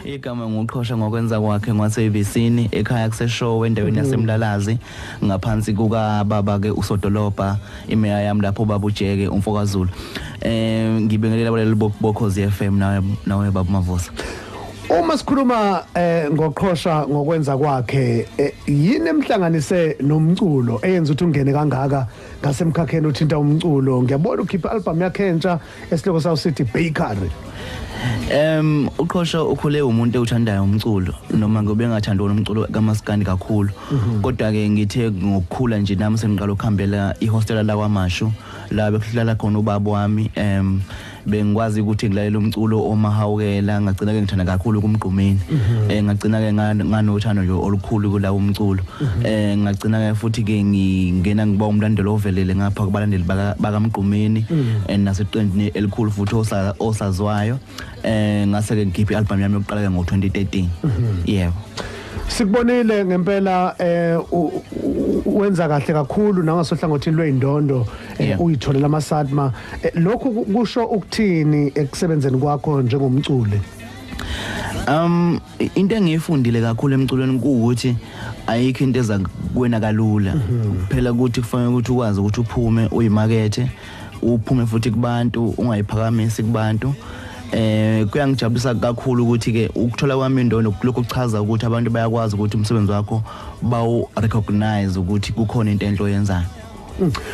Igama nguqhosha ngokwenza kwakhe ngwasevisini ekhaya kuseshow endaweni yasemlalazi ngaphansi kuka baba ke usodolobha imeya yami lapho baba uJeke umfokazulu. Ngibingelela abaleli bokhozi FM nawe baba Mavusa. Uma sikhuluma ngoqhosha ngokwenza kwakhe yini emhlanganise nomculo eyenza ukuthi ungene kangaka ngasemkhakheni uthinta umculo ngiyabona ukhipha album yakhe entsha esihloko sayo sithi Bakery. Uqhosha ukhule umuntu othandayo umculo noma ngobe engathandi umculo kaMaskandi kakhulu kodwa ke ngithe ngokukhula nje nami sengiqala ukuhambela ihostela la kwaMashu la bekuhlala khona ubaba wami bengikwazi ukuthi ngilalela umculo omahawukela ngagcina ke ngithanda kakhulu kumgqumeni ngagcina ke nganothando nje olukhulu kulawo umculo ngagcina ke futhi ke ngingena ngiba umlandelo ovelele ngapha kubalandeli bakamgqumeni naseqendini elikhulu futhi osazwayo ngase ke ngikhipha i-album yami yokuqala ke ngo-2013 yebo. Sikubonile ngempela wenza kahle kakhulu nangasohlangothini lweindondo uyitholela amasadma lokho kusho ukuthini ekusebenzeni kwakho njengomculi? Into engiyifundile kakhulu emculweni ukuthi ayikho into eza kuwena kalula phela ukuthi kufanele ukuthi ukwazi ukuthi uphume uyimakethe uphume futhi kubantu ungayiphakamisi kubantu. Kuyangijabulisa kakhulu ukuthi ke ukuthola kwami indondo lokho kuchaza ukuthi abantu bayakwazi ukuthi umsebenzi wakho bawu recognize ukuthi kukhona into enhle oyenzayo.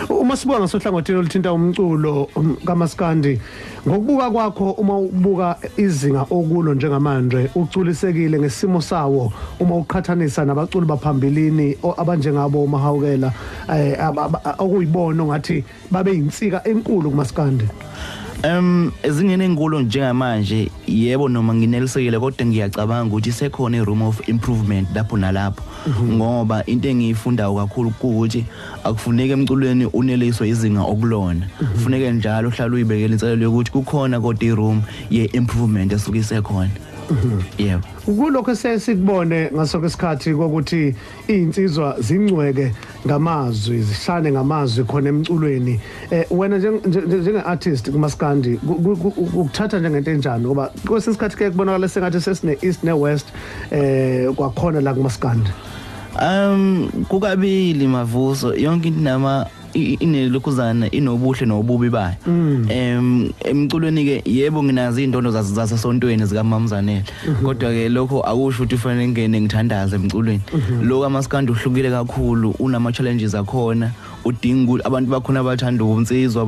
Uma sibuka ngasohlangothini oluthinta umculo kaMaskandi ngokubuka kwakho uma ubuka izinga okulo njengamanje uculisekile ngesimo sawo uma uqhathanisa nabaculi baphambilini abanjengabo umahawukela okuyibona ngathi babe yinsika enkulu kuMaskandi. Ezingene enkulu njengamanje yebo noma nginelisekile kodwa ngiyacabanga ukuthi sekhona i-room of improvement lapho nalapho ngoba into engiyifundayo kakhulu ukuthi akufuneki emculweni uneliswe izinga okulona kufuneka njalo uhlala uyibekela inselelo yokuthi kukhona kodwa i-room ye-improvement esuke isekhona. Yebo. Kulokho sesikubone ngaso kwesikhathi ukuthi izinsizwa zingcweke ngamazwi zishane ngamazwi khona emculweni wena njenge artist kuMaskandi ukuthatha njengento enjani ngoba kwesikhathi ke kubonakala sengathi sesine east ne west kwakhona la kuMaskandi. Kukabili Mavuso yonke into nama inelokhuzana inobuhle nobubi bayo. Emculweni ke yebo nginazi indondo zasesontweni zika Mamzanele kodwa ke lokho akusho ukuthi ufanele ngene ngithandaze emculweni. Lo kaMaskandi uhlukile kakhulu unama challenges akhona udinga abantu bakhona abathanda umnsizwa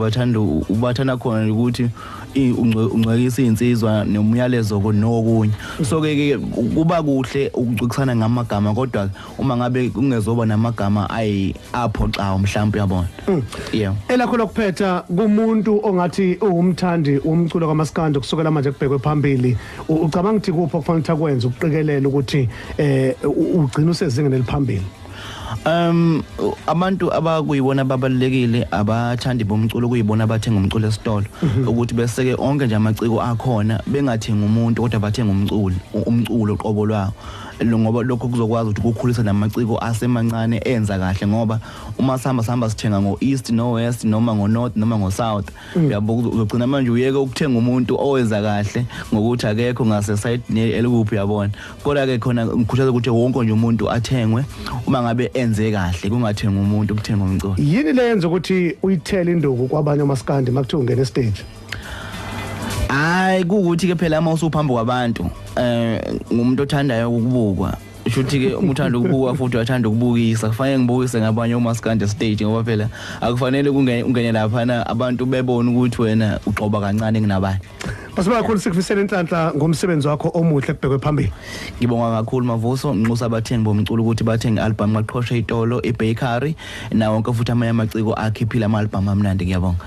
ubathanda khona ukuthi ungcwekisa insizwa nomyalezo nokunye so ke kuba kuhle ukucikisana ngamagama kodwa uma ngabe kungezoba namagama aphoxa mhlawumbe yabona. Yeah. Elakho lokuphetha kumuntu ongathi ungumthandi umculo kaMaskandi kusukela manje kubhekwe phambili ucabanga ukuthi kupho kufanele ukwenza ukuqikelela ukuthi ugcina usezingeni eliphambili? Abantu abakuyibona babalekile abathandi bomculo kuyibona abathenga umculo esitolo ukuthi beseke onke nje amaciko akhona bengathenga umuntu kodwa bathenga umculo qobo lwawo ngoba lokho kuzokwazi ukuthi kukhulisa namaciko asemancane enza kahle ngoba uma sihamba sithenga ngo-east no west noma ngo-north noma ngo-south yabo uzogcina manje uyeke ukuthenga umuntu owenza kahle ngokuthi akekho ngase side elikuphi yabona kodwa ke khona ngikhuthaza ukuthi wonke nje umuntu athengwe uma ngabe enze kahle kungathenga umuntu ukuthenga umculo. Yini le yenza ukuthi uyithele induku kwabanye uMaskandi makuthiwa ungena stage? Kukuthi ke phela uma usuphamba kwabantu ngumuntu othandayo ukubukwa shuthi ke umuthanda ukubuka futhi uyathanda ukubukisa kufanele ngibukise ngabanye uMaskandi stage ngoba phela akufanele ungene lapha abantu bebone ukuthi wena uxoba kancane kunabanye. Basiba kakhulu sikufisela inhlanhla ngomsebenzi wakho omuhle kubhekwe phambili. Ngibonga kakhulu Mavuso nginxusa abathengi bomculo ukuthi bathenge i-album maqhosha itolo eBakery nawo wonke futhi amanye amaciko akhiphile ama-album amnandi ngiyabonga.